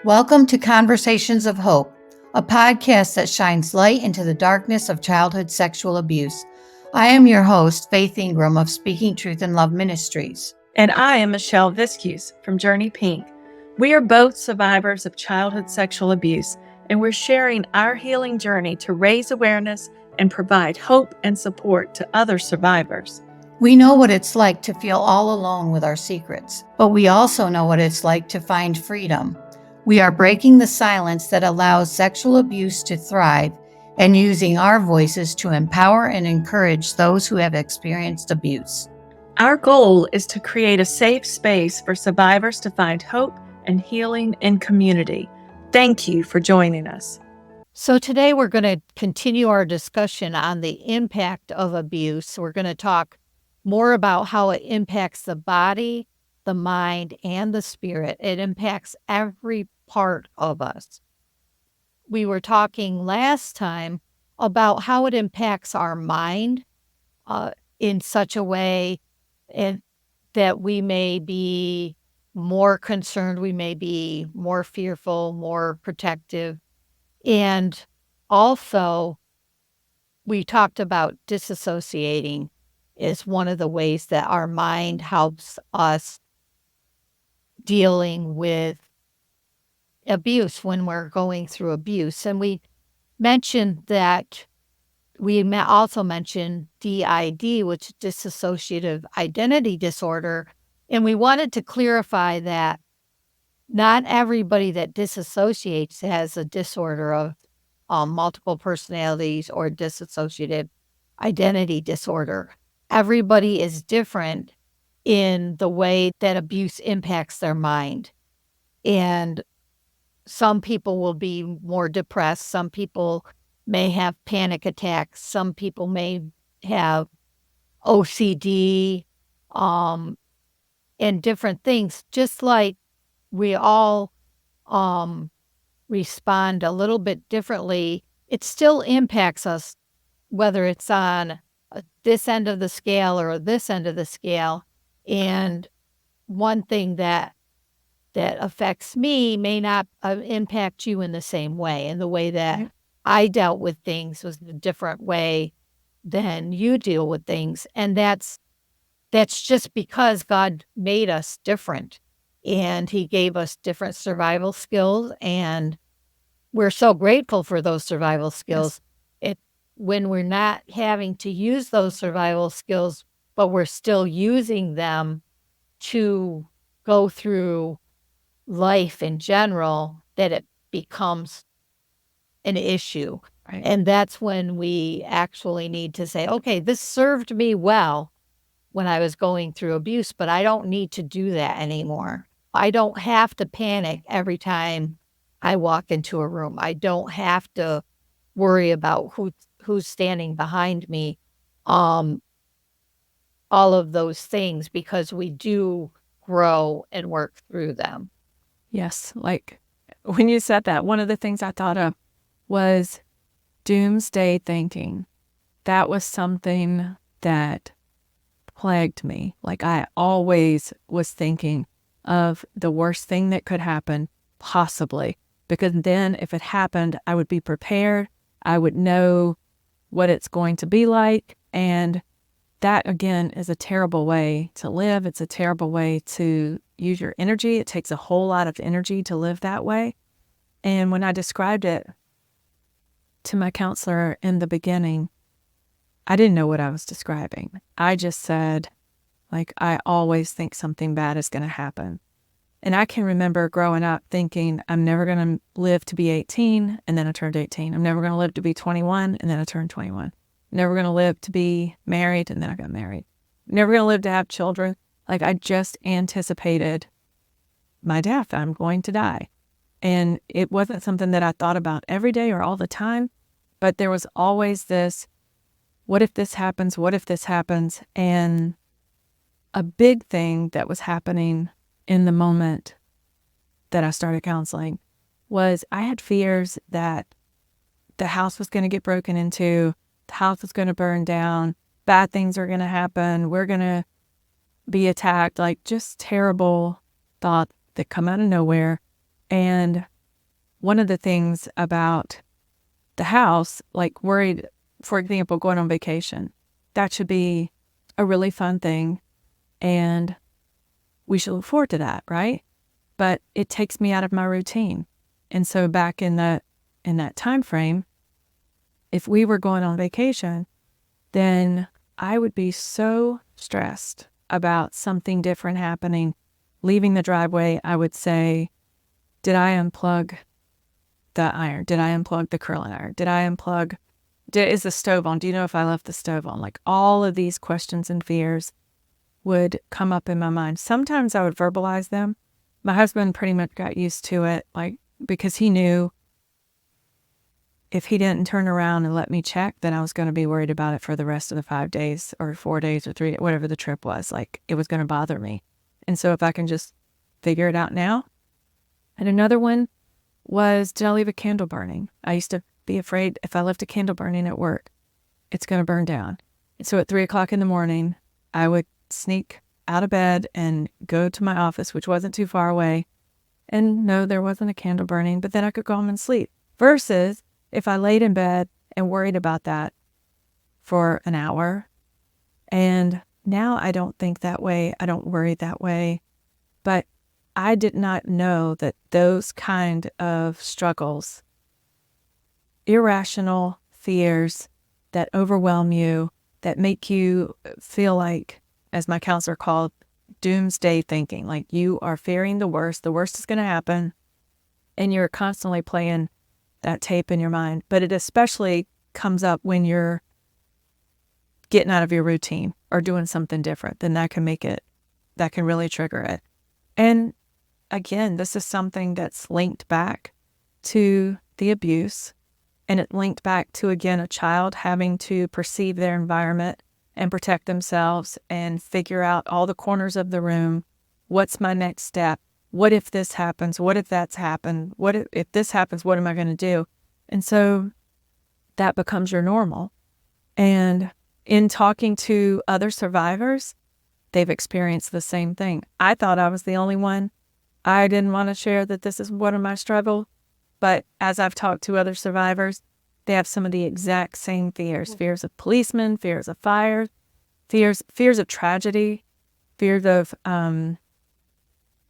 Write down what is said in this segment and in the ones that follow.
Welcome to Conversations of Hope, a podcast that shines light into the darkness of childhood sexual abuse. I am your host, Faith Ingram of Speaking Truth in Love Ministries. And I am Michelle Viscuse from Journey Pink. We are both survivors of childhood sexual abuse, and we're sharing our healing journey to raise awareness and provide hope and support to other survivors. We know what it's like to feel all alone with our secrets, but we also know what it's like to find freedom. We are breaking the silence that allows sexual abuse to thrive and using our voices to empower and encourage those who have experienced abuse. Our goal is to create a safe space for survivors to find hope and healing in community. Thank you for joining us. So today we're going to continue our discussion on the impact of abuse. We're going to talk more about how it impacts the body, the mind, and the spirit. It impacts every part of us. We were talking last time about how it impacts our mind in such a way that we may be more concerned, we may be more fearful, more protective. And also, we talked about disassociating is one of the ways that our mind helps us dealing with abuse when we're going through abuse. And we mentioned that also mentioned DID, which is dissociative identity disorder. And we wanted to clarify that not everybody that disassociates has a disorder of multiple personalities or dissociative identity disorder. Everybody is different in the way that abuse impacts their mind. And some people will be more depressed. Some people may have panic attacks. Some people may have OCD and different things, just like we all respond a little bit differently. It still impacts us, whether it's on this end of the scale or this end of the scale. And one thing that affects me may not impact you in the same way. And the way that I dealt with things was a different way than you deal with things. And that's just because God made us different. And he gave us different survival skills. And we're so grateful for those survival skills. Yes. When we're not having to use those survival skills, but we're still using them to go through life in general, that it becomes an issue. Right. And that's when we actually need to say, okay, this served me well when I was going through abuse, but I don't need to do that anymore. I don't have to panic every time I walk into a room. I don't have to worry about who's standing behind me. All of those things, because we do grow and work through them. Yes, like when you said that, one of the things I thought of was doomsday thinking. That was something that plagued me. Like I always was thinking of the worst thing that could happen, possibly, because then if it happened, I would be prepared. I would know what it's going to be like. And that, again, is a terrible way to live. It's a terrible way to use your energy. It takes a whole lot of energy to live that way. And when I described it to my counselor in the beginning, I didn't know what I was describing. I just said, like, I always think something bad is going to happen. And I can remember growing up thinking, I'm never going to live to be 18, and then I turned 18. I'm never going to live to be 21, and then I turned 21. Never going to live to be married, and then I got married. Never going to live to have children. Like, I just anticipated my death. I'm going to die. And it wasn't something that I thought about every day or all the time, but there was always this, what if this happens? What if this happens? And a big thing that was happening in the moment that I started counseling was I had fears that the house was going to get broken into, the house was going to burn down, bad things are going to happen, we're going to be attacked, like just terrible thoughts that come out of nowhere. And one of the things about the house, like worried, for example, going on vacation, that should be a really fun thing. And we should look forward to that, right? But it takes me out of my routine. And so back in that time frame, if we were going on vacation, then I would be so stressed about something different happening. Leaving the driveway, I would say, did I unplug the iron? Did I unplug the curling iron? Did I unplug? Is the stove on? Do you know if I left the stove on? Like all of these questions and fears would come up in my mind. Sometimes I would verbalize them. My husband pretty much got used to it, like, because he knew if he didn't turn around and let me check, then I was going to be worried about it for the rest of the 5 days or 4 days or 3, whatever the trip was. Like, it was going to bother me. And so if I can just figure it out now. And another one was, did I leave a candle burning? I used to be afraid if I left a candle burning at work, it's going to burn down. And so at 3 o'clock in the morning, I would sneak out of bed and go to my office, which wasn't too far away. And no, there wasn't a candle burning, but then I could go home and sleep. Versus if I laid in bed and worried about that for an hour. And now I don't think that way. I don't worry that way. But I did not know that those kind of struggles, irrational fears that overwhelm you, that make you feel like, as my counselor called, doomsday thinking, like you are fearing the worst is going to happen, and you're constantly playing that tape in your mind. But it especially comes up when you're getting out of your routine or doing something different. Then that can really trigger it. And again, this is something that's linked back to the abuse, and it linked back to, again, a child having to perceive their environment and protect themselves and figure out all the corners of the room. What's my next step? What if this happens? What if that's happened? What if this happens? What am I going to do? And so that becomes your normal. And in talking to other survivors, they've experienced the same thing. I thought I was the only one. I didn't want to share that this is one of my struggles. But as I've talked to other survivors, they have some of the exact same fears. Fears of policemen, fears of fire, fears of tragedy, fears of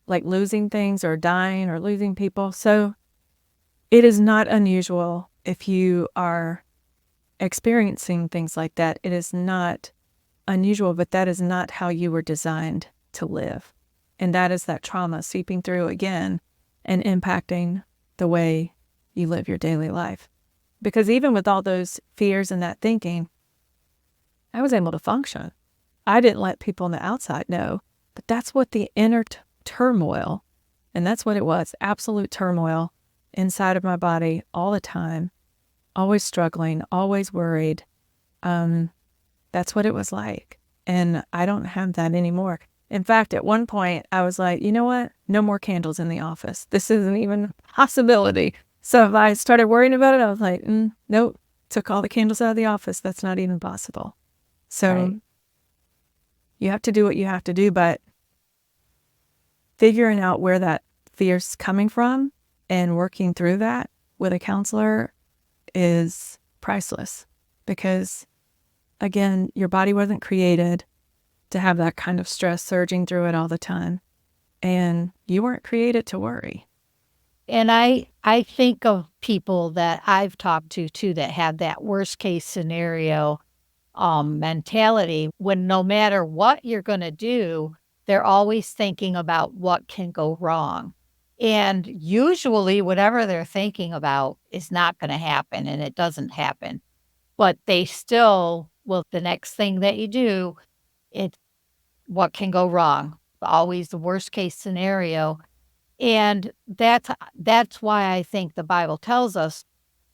like losing things or dying or losing people. So it is not unusual if you are experiencing things like that. It is not unusual, but that is not how you were designed to live. And that is that trauma seeping through again and impacting the way you live your daily life. Because even with all those fears and that thinking, I was able to function. I didn't let people on the outside know, but that's what the inner turmoil, and that's what it was, absolute turmoil inside of my body all the time, always struggling, always worried. That's what it was like. And I don't have that anymore. In fact, at one point, I was like, you know what? No more candles in the office. This isn't even a possibility. So if I started worrying about it, I was like, nope, took all the candles out of the office. That's not even possible. So right. You have to do what you have to do, but figuring out where that fear's coming from and working through that with a counselor is priceless, because again, your body wasn't created to have that kind of stress surging through it all the time. And you weren't created to worry. And I think of people that I've talked to too that have that worst case scenario mentality, when no matter what you're going to do, they're always thinking about what can go wrong. And usually whatever they're thinking about is not going to happen, and it doesn't happen. But they still, well, the next thing that you do, it's what can go wrong. Always the worst case scenario. And that's why I think the Bible tells us,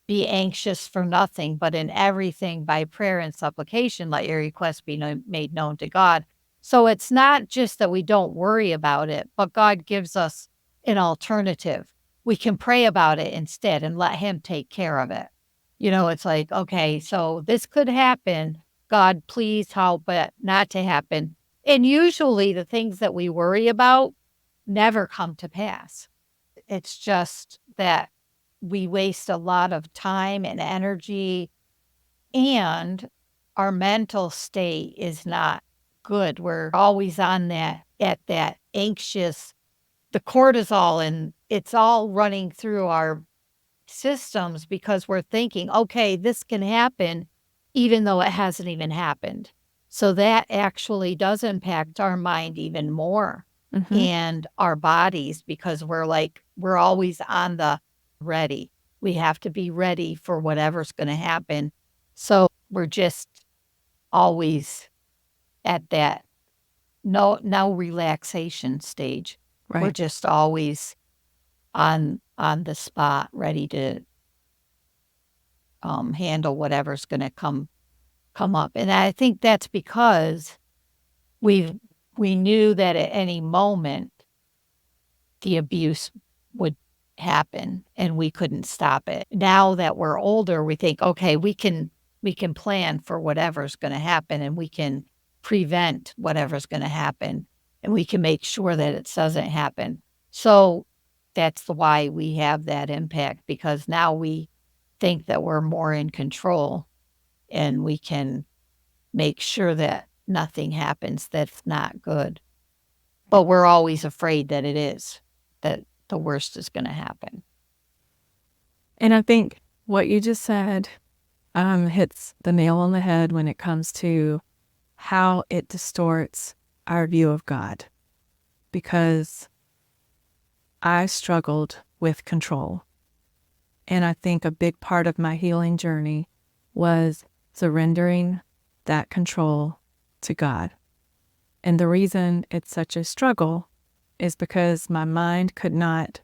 be anxious for nothing, but in everything by prayer and supplication, let your requests be made known to God. So it's not just that we don't worry about it, but God gives us an alternative. We can pray about it instead and let him take care of it. You know, it's like, okay, so this could happen. God, please help it not to happen. And usually the things that we worry about never come to pass. It's just that we waste a lot of time and energy, and our mental state is not good. We're always on that anxious, the cortisol, and it's all running through our systems because we're thinking, okay, this can happen, even though it hasn't even happened. So that actually does impact our mind even more Mm-hmm. and our bodies, because we're always on the ready. We have to be ready for whatever's going to happen. So we're just always at that no relaxation stage. We're Right. just always on the spot, ready to handle whatever's going to come up. And I think that's because we knew that at any moment the abuse would happen and we couldn't stop it. Now that we're older, we think, okay, we can plan for whatever's going to happen, and we can prevent whatever's going to happen, and we can make sure that it doesn't happen. So that's why we have that impact, because now we think that we're more in control and we can make sure that nothing happens that's not good. But we're always afraid that it is, that the worst is going to happen. And I think what you just said hits the nail on the head when it comes to how it distorts our view of God. Because I struggled with control. And I think a big part of my healing journey was surrendering that control to God. And the reason it's such a struggle is because I could not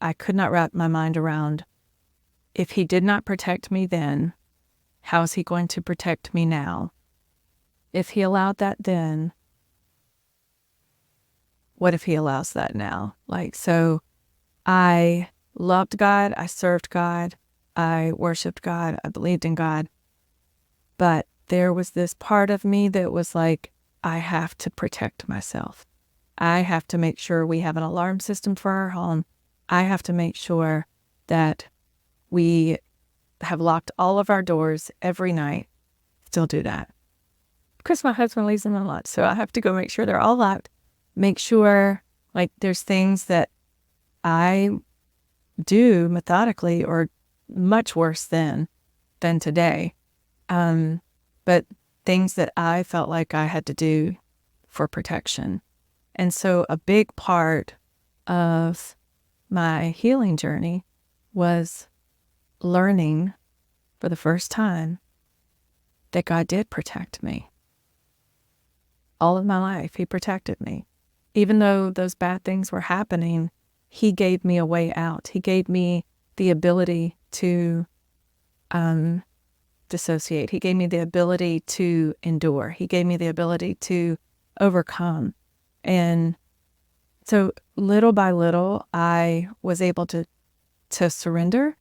wrap my mind around, if he did not protect me then, how is he going to protect me now? If he allowed that then, what if he allows that now? So I loved God, I served God, I worshiped God, I believed in God. But there was this part of me that was like, I have to protect myself. I have to make sure we have an alarm system for our home. I have to make sure that we have locked all of our doors every night. Still do that. Because my husband leaves them unlocked, so I have to go make sure they're all locked. Make sure, there's things that I do methodically or much worse than today. But things that I felt like I had to do for protection. And so a big part of my healing journey was learning for the first time that God did protect me. All of my life, he protected me. Even though those bad things were happening, he gave me a way out. He gave me the ability to dissociate. He gave me the ability to endure. He gave me the ability to overcome. And so little by little, I was able to surrender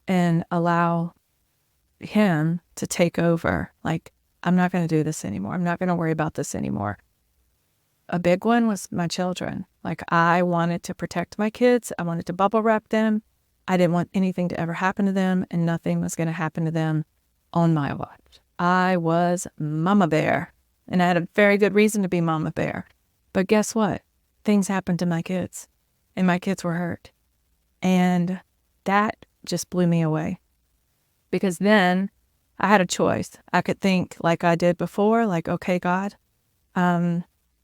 and allow him to take over. I'm not going to do this anymore. I'm not going to worry about this anymore. A big one was my children. I wanted to protect my kids. I wanted to bubble wrap them. I didn't want anything to ever happen to them, and nothing was going to happen to them on my watch. I was Mama Bear, and I had a very good reason to be Mama Bear. But guess what? Things happened to my kids, and my kids were hurt. And that just blew me away. Because then I had a choice. I could think like I did before, okay, God,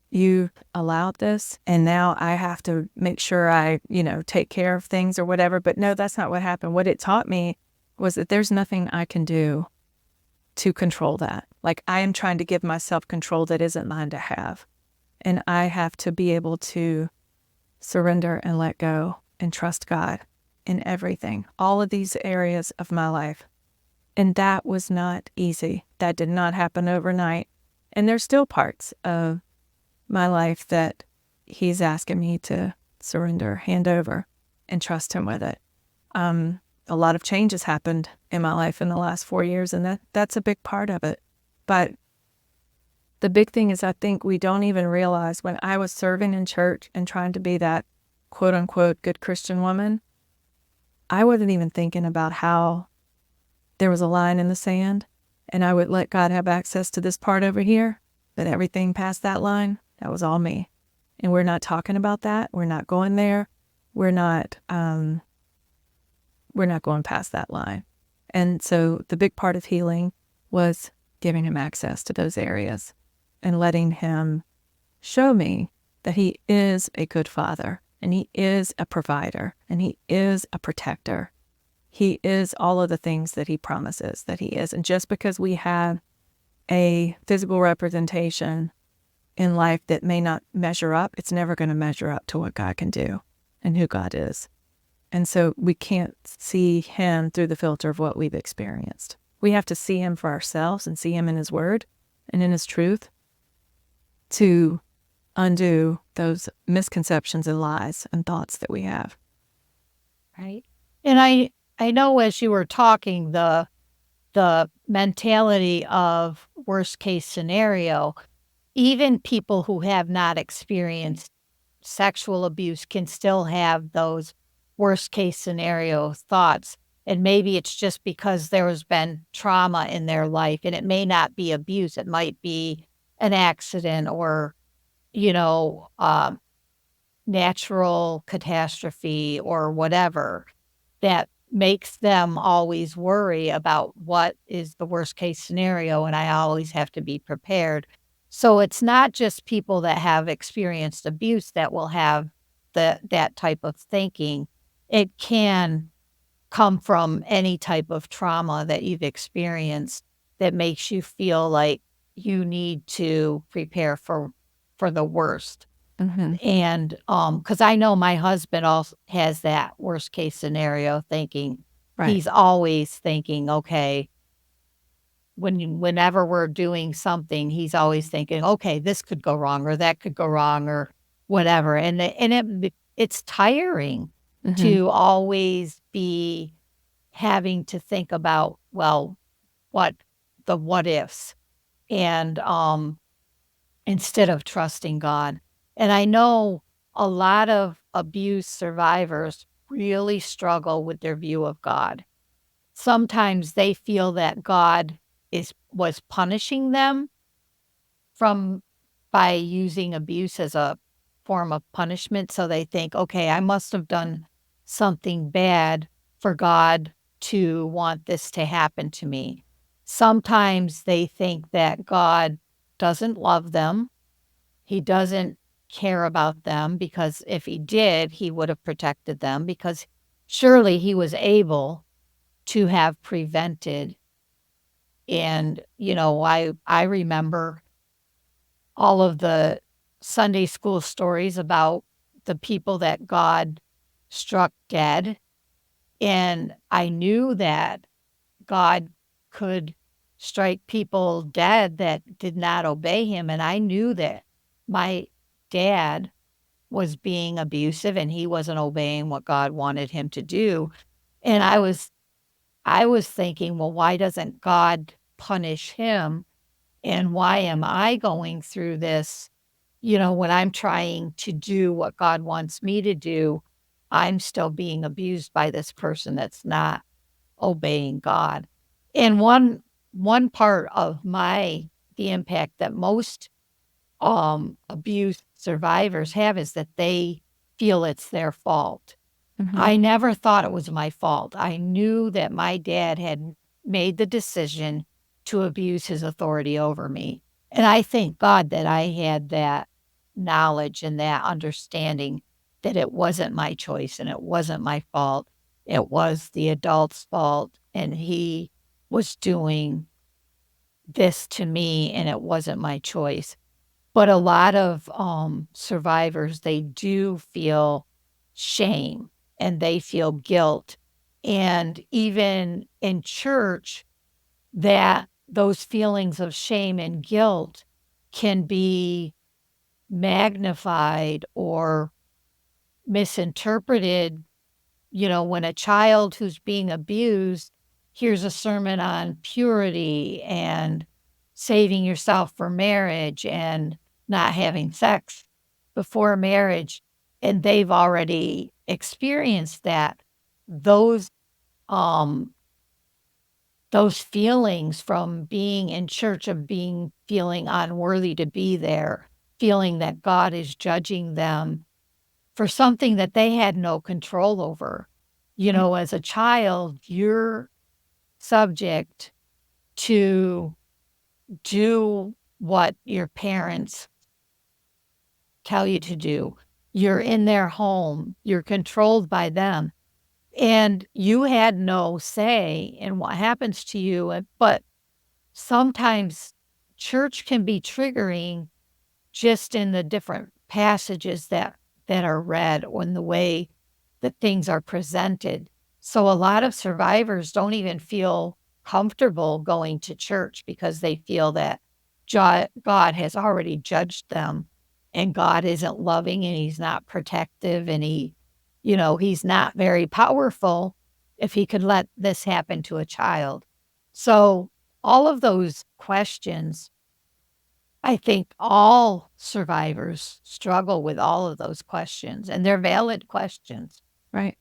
you allowed this, and now I have to make sure I, take care of things or whatever. But no, that's not what happened. What it taught me was that there's nothing I can do to control that. I am trying to give myself control that isn't mine to have. And I have to be able to surrender and let go and trust God in everything, all of these areas of my life. And that was not easy. That did not happen overnight. And there's still parts of my life that he's asking me to surrender, hand over, and trust him with it. A lot of change has happened in my life in the last 4 years, and that's a big part of it. But the big thing is, I think we don't even realize, when I was serving in church and trying to be that quote unquote good Christian woman, I wasn't even thinking about how there was a line in the sand and I would let God have access to this part over here, but everything past that line, that was all me. And we're not talking about that. We're not going there. We're not going past that line. And so the big part of healing was giving him access to those areas and letting him show me that he is a good father and he is a provider and he is a protector. He is all of the things that he promises that he is. And just because we have a physical representation in life that may not measure up, it's never going to measure up to what God can do and who God is. And so we can't see him through the filter of what we've experienced. We have to see him for ourselves and see him in his word and in his truth to undo those misconceptions and lies and thoughts that we have. Right. And I know as you were talking, the mentality of worst case scenario, even people who have not experienced sexual abuse can still have those worst case scenario thoughts. And maybe it's just because there has been trauma in their life, and it may not be abuse. It might be an accident or, natural catastrophe or whatever that makes them always worry about what is the worst case scenario. And I always have to be prepared. So it's not just people that have experienced abuse that will have that type of thinking. It can come from any type of trauma that you've experienced that makes you feel like you need to prepare for the worst. Mm-hmm. And because I know my husband also has that worst case scenario thinking. Right. He's always thinking, okay, whenever we're doing something, he's always thinking, okay, this could go wrong or that could go wrong or whatever. And it's tiring Mm-hmm. to always be having to think about, well, what ifs, and instead of trusting God. And I know a lot of abuse survivors really struggle with their view of God. Sometimes they feel that God was punishing them by using abuse as a form of punishment. So they think, okay, I must have done something bad for God to want this to happen to me. Sometimes they think that God doesn't love them. He doesn't care about them, because if he did, he would have protected them, because surely he was able to have prevented. And, I remember all of the Sunday school stories about the people that God struck dead. And I knew that God could strike people dead that did not obey him. And I knew that my dad was being abusive and he wasn't obeying what God wanted him to do. And I was thinking, well, why doesn't God punish him? And why am I going through this? When I'm trying to do what God wants me to do, I'm still being abused by this person that's not obeying God. And one part of the impact that most abuse survivors have is that they feel it's their fault. Mm-hmm. I never thought it was my fault. I knew that my dad had made the decision to abuse his authority over me. And I thank God that I had that knowledge and that understanding that it wasn't my choice and it wasn't my fault. It was the adult's fault, and he was doing this to me, and it wasn't my choice. But a lot of survivors, they do feel shame and they feel guilt. And even in church, that those feelings of shame and guilt can be magnified or misinterpreted. When a child who's being abused hears a sermon on purity and saving yourself for marriage and not having sex before marriage, and they've already experienced that, those um those feelings from being in church, of being feeling unworthy to be there, feeling that God is judging them for something that they had no control over. You know, as a child, you're subject to do what your parents tell you to do. You're in their home, you're controlled by them, and you had no say in what happens to you. But sometimes church can be triggering just in the different passages that are read, or in the way that things are presented. So a lot of survivors don't even feel comfortable going to church because they feel that God has already judged them, and God isn't loving, and he's not protective, and he's not very powerful if he could let this happen to a child. So all of those questions, I think all survivors struggle with all of those questions, and they're valid questions. Right.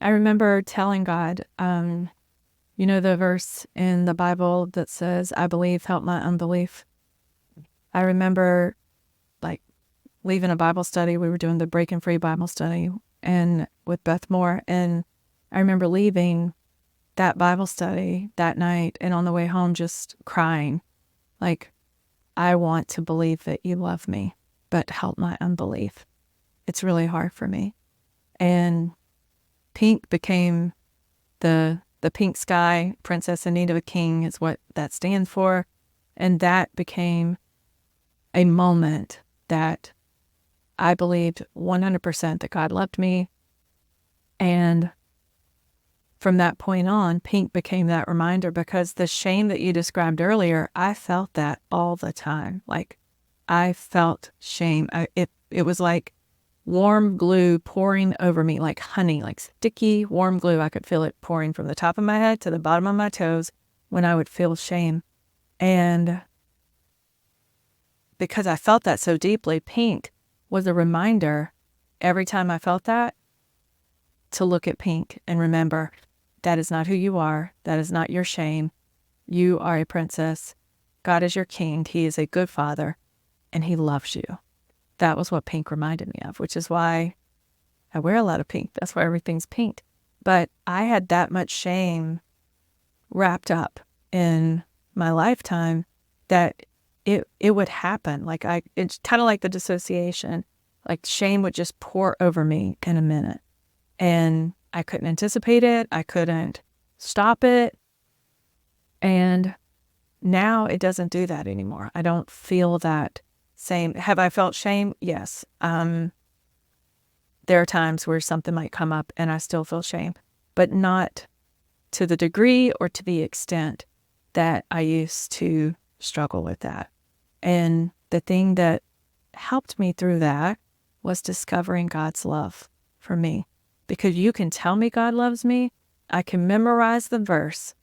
I remember telling God, you know, the verse in the Bible that says, I believe, help my unbelief. I remember like leaving a Bible study. We were doing the Breaking Free Bible study and with Beth Moore. And I remember leaving that Bible study that night and on the way home just crying, like, I want to believe that you love me, but help my unbelief. It's really hard for me. And pink became the pink sky. Princess in Need of a King is what that stands for. And that became a moment that I believed 100% that God loved me. And from that point on, pink became that reminder, because the shame that you described earlier, I felt that all the time. Like, I felt shame. It was like warm glue pouring over me, like honey, like sticky, warm glue. I could feel it pouring from the top of my head to the bottom of my toes when I would feel shame. And because I felt that so deeply, pink was a reminder every time I felt that to look at pink and remember, that is not who you are. That is not your shame. You are a princess. God is your king. He is a good father, and he loves you. That was what pink reminded me of, which is why I wear a lot of pink. That's why everything's pink. But I had that much shame wrapped up in my lifetime that it would happen. Like it's kind of like the dissociation. Like shame would just pour over me in a minute. And I couldn't anticipate it. I couldn't stop it. And now it doesn't do that anymore. I don't feel that same. Have I felt shame? Yes. There are times where something might come up and I still feel shame, but not to the degree or to the extent that I used to struggle with that. And the thing that helped me through that was discovering God's love for me. Because you can tell me God loves me, I can memorize the verse,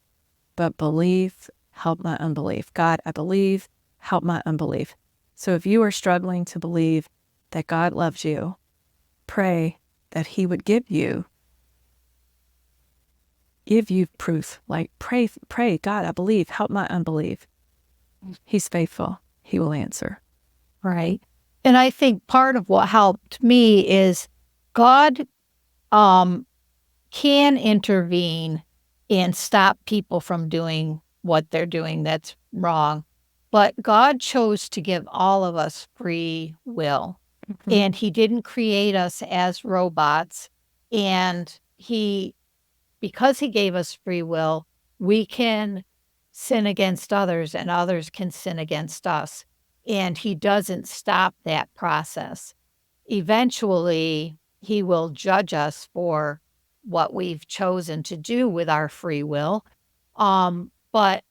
but believe, help my unbelief. God, I believe, help my unbelief. So if you are struggling to believe that God loves you, pray that he would give you proof. Like pray, God, I believe, help my unbelief. He's faithful. He will answer. Right. And I think part of what helped me is God can intervene and stop people from doing what they're doing that's wrong. But God chose to give all of us free will. Mm-hmm. And he didn't create us as robots. And because he gave us free will, we can sin against others and others can sin against us. And he doesn't stop that process. Eventually, he will judge us for what we've chosen to do with our free will. But,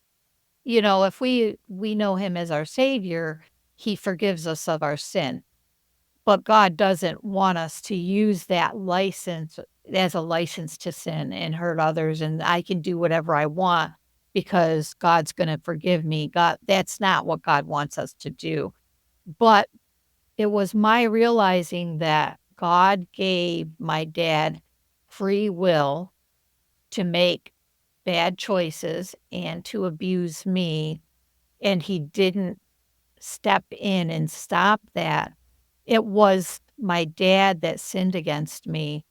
if we know him as our savior, he forgives us of our sin. But God doesn't want us to use that license as a license to sin and hurt others, and I can do whatever I want because God's going to forgive me. That's not what God wants us to do. But it was my realizing that God gave my dad free will to make bad choices and to abuse me, and he didn't step in and stop that. It was my dad that sinned against me.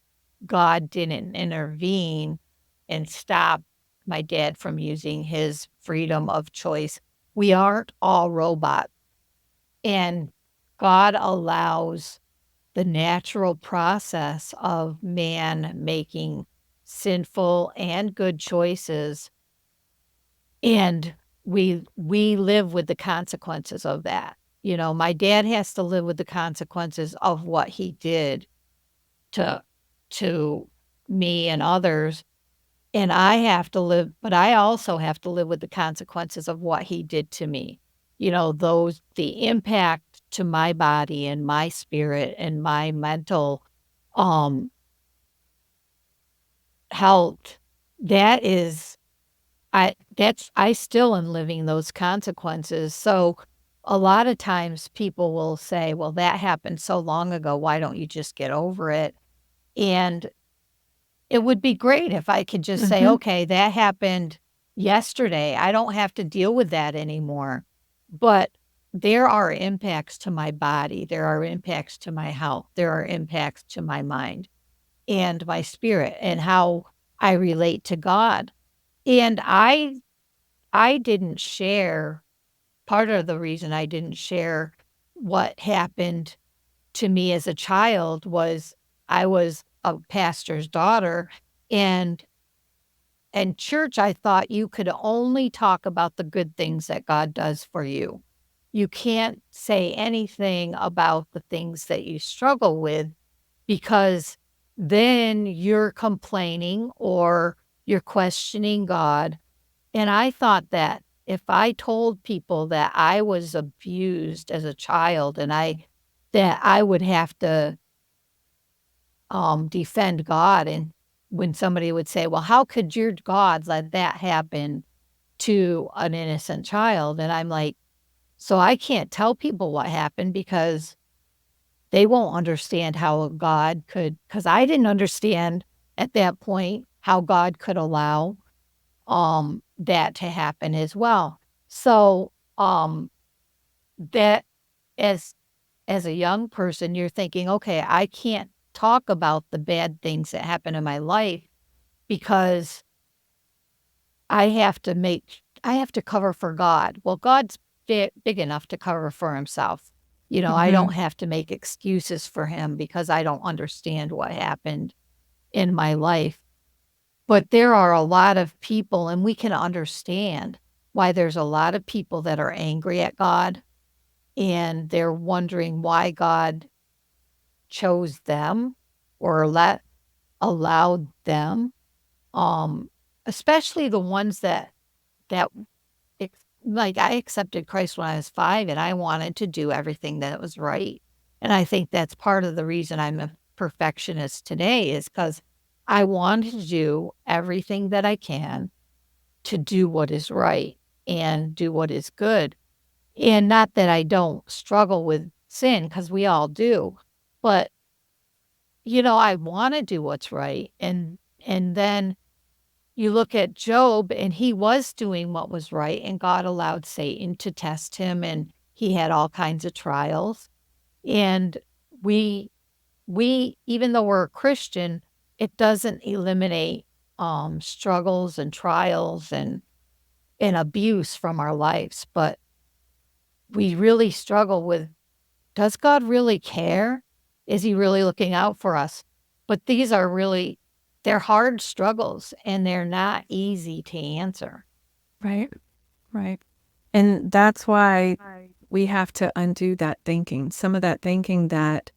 God didn't intervene and stop my dad from using his freedom of choice. We aren't all robots, and God allows the natural process of man making sinful and good choices, and we live with the consequences of that. You know, my dad has to live with the consequences of what he did to to me and others, and I have to live, but I also have to live with the consequences of what he did to me. You know, those the impact to my body and my spirit and my mental um health. That is I still am living those consequences. So a lot of times people will say, "Well, that happened so long ago. Why don't you just get over it?" And it would be great if I could just say, Mhm. "Okay, that happened yesterday. I don't have to deal with that anymore." But there are impacts to my body, there are impacts to my health, there are impacts to my mind and my spirit and how I relate to God. And I didn't share part of the reason I didn't share what happened to me as a child was I was a pastor's daughter, and church, I thought you could only talk about the good things that God does for you. You can't say anything about the things that you struggle with because then you're complaining or you're questioning God. And I thought that if I told people that I was abused as a child and that I would have to defend God. And when somebody would say, "Well, how could your God let that happen to an innocent child?" And I'm like, "So I can't tell people what happened because they won't understand how God could," because I didn't understand at that point how God could allow that to happen as well. So that as as a young person, you're thinking, okay, I can't talk about the bad things that happen in my life because I have to cover for God. Well, God's big enough to cover for himself. You know, I don't Mhm. have to make excuses for him because I don't understand what happened in my life. But there are a lot of people, and we can understand why there's a lot of people that are angry at God and they're wondering why God chose them or allowed them, um, especially the ones that like, I accepted Christ when I was 5, and I wanted to do everything that was right, and I think that's part of the reason I'm a perfectionist today is because I want to do everything that I can to do what is right and do what is good, and not that I don't struggle with sin, because we all do, but, you know, I wanna do what's right, and then you look at Job, and he was doing what was right, and God allowed Satan to test him, and he had all kinds of trials. And we we even though we're a Christian, it doesn't eliminate struggles and trials and abuse from our lives. But we really struggle with, does God really care? Is he really looking out for us? But these are really they're hard struggles and they're not easy to answer. Right. Right. And that's why we have to undo that thinking. Some of that thinking that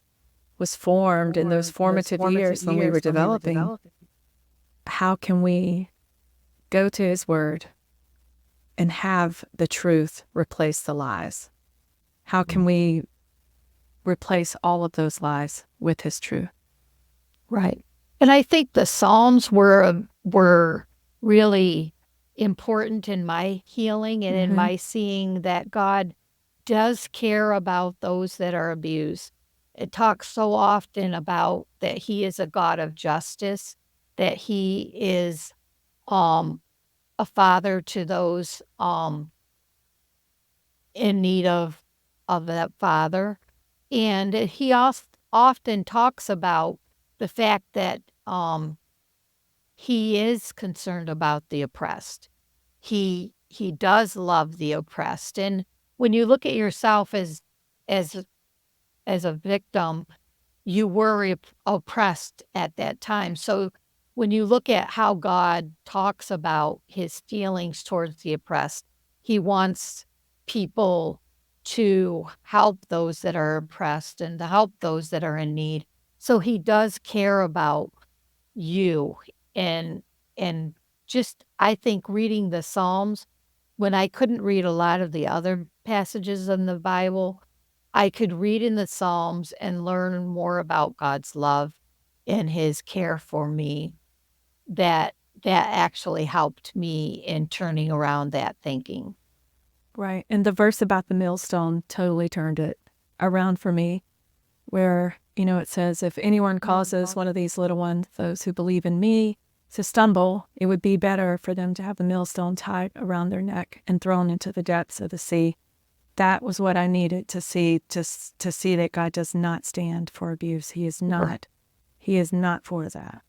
was formed in those formative years when we were developing. How can we go to his word and have the truth replace the lies? How can we replace all of those lies with his truth? Right. And I think the Psalms were really important in my healing and in Mhm. my seeing that God does care about those that are abused. It talks so often about that he is a God of justice, that he is a father to those in need of that father. And he often talks about the fact that he is concerned about the oppressed. He does love the oppressed. And when you look at yourself as as a victim, you were oppressed at that time. So when you look at how God talks about his feelings towards the oppressed, he wants people to help those that are oppressed and to help those that are in need. So he does care about you and and just I think reading the Psalms when I couldn't read a lot of the other passages in the Bible, I could read in the Psalms and learn more about God's love and his care for me. That actually helped me in turning around that thinking. Right. And the verse about the millstone totally turned it around for me, where, it says, if anyone causes one of these little ones, those who believe in me, to stumble, it would be better for them to have the millstone tied around their neck and thrown into the depths of the sea. That was what I needed to see, to see that God does not stand for abuse. He is not. He is not for that.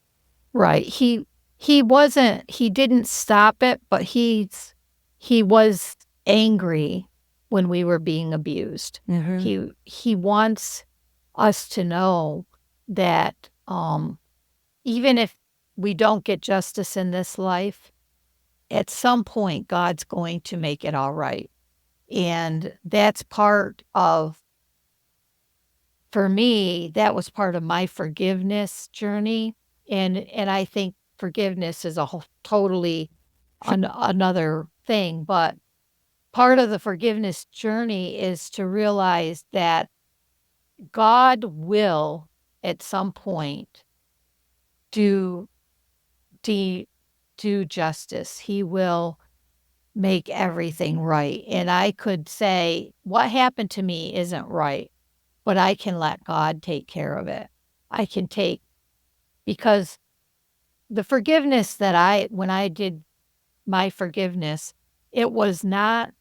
Right. He didn't stop it, but he was angry when we were being abused. Mm-hmm. He wants us to know that even if we don't get justice in this life, at some point God's going to make it all right. And that's part of, for me, that was part of my forgiveness journey. And I think forgiveness is a whole totally another thing. But part of the forgiveness journey is to realize that God will at some point do do justice. He will make everything right. And I could say, what happened to me isn't right, but I can let God take care of it. I can take, because the forgiveness when I did my forgiveness, it was not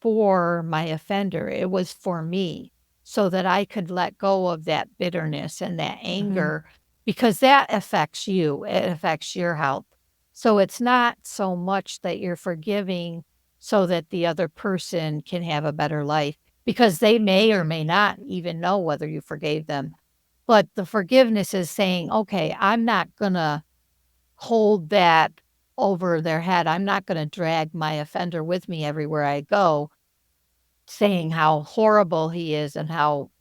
for my offender, it was for me, so that I could let go of that bitterness and that anger, because that affects you, it affects your health. So it's not so much that you're forgiving so that the other person can have a better life, because they may or may not even know whether you forgave them. But the forgiveness is saying, okay, I'm not gonna hold that over their head. I'm not gonna drag my offender with me everywhere I go, saying how horrible he is and how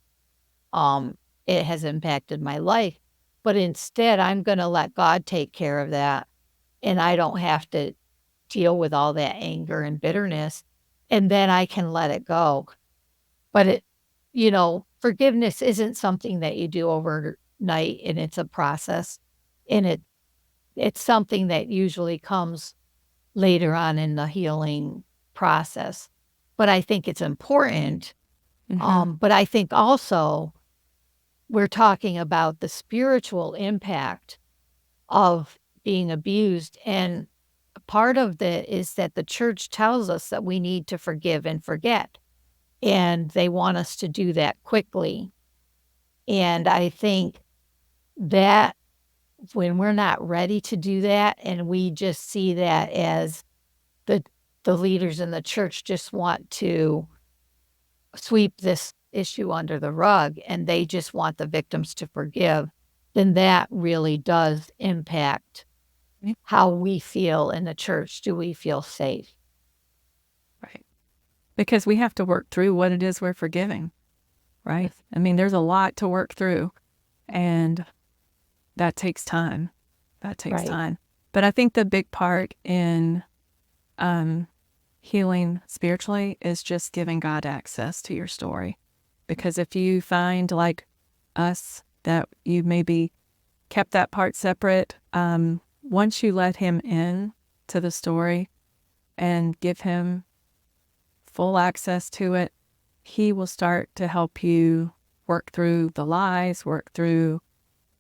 it has impacted my life. But instead, I'm going to let God take care of that. And I don't have to deal with all that anger and bitterness. And then I can let it go. But forgiveness isn't something that you do overnight, and it's a process. And it's something that usually comes later on in the healing process. But I think it's important. But I think also we're talking about the spiritual impact of being abused. And part of it is that the church tells us that we need to forgive and forget. And they want us to do that quickly. And I think that when we're not ready to do that, and we just see that as the leaders in the church just want to sweep this issue under the rug and they just want the victims to forgive, then that really does impact how we feel in the church. Do we feel safe? Right. Because we have to work through what it is we're forgiving, right? I mean, there's a lot to work through, and that takes time. That takes time. But I think the big part in healing spiritually is just giving God access to your story. Because if you find, like us, that you maybe kept that part separate, once you let him in to the story and give him full access to it, he will start to help you work through the lies, work through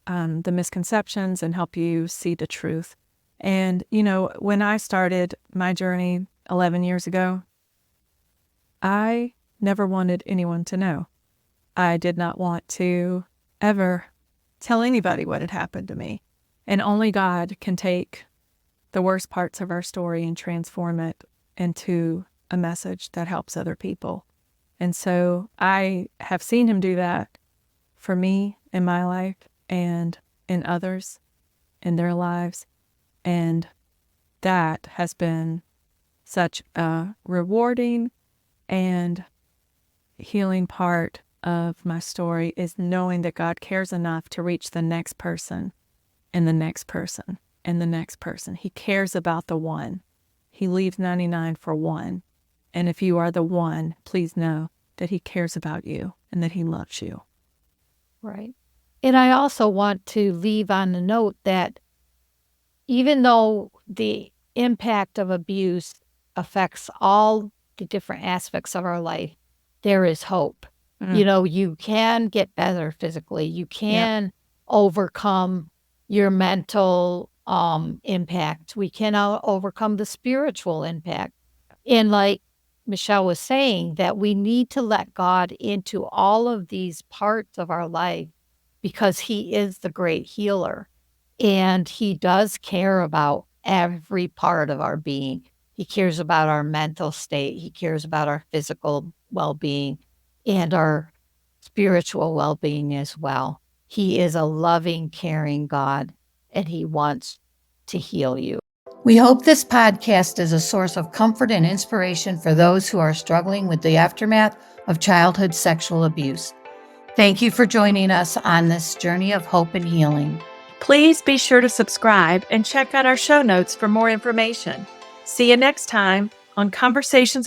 the misconceptions and help you see the truth. And, when I started my journey 11 years ago, I never wanted anyone to know. I did not want to ever tell anybody what had happened to me. And only God can take the worst parts of our story and transform it into a message that helps other people. And so I have seen him do that for me in my life and in others in their lives. And that has been such a rewarding and healing part of my story, is knowing that God cares enough to reach the next person and the next person and the next person. He cares about the one. He leaves 99 for one. And if you are the one, please know that he cares about you and that he loves you. Right. And I also want to leave on the note that even though the impact of abuse affects all the different aspects of our life, there is hope. You can get better physically. You can overcome your mental impact. We can overcome the spiritual impact. And like Michelle was saying, that we need to let God into all of these parts of our life because he is the great healer. And he does care about every part of our being. He cares about our mental state. He cares about our physical well-being and our spiritual well-being as well. He is a loving, caring God, and he wants to heal you. We hope this podcast is a source of comfort and inspiration for those who are struggling with the aftermath of childhood sexual abuse. Thank you for joining us on this journey of hope and healing. Please be sure to subscribe and check out our show notes for more information. See you next time on Conversations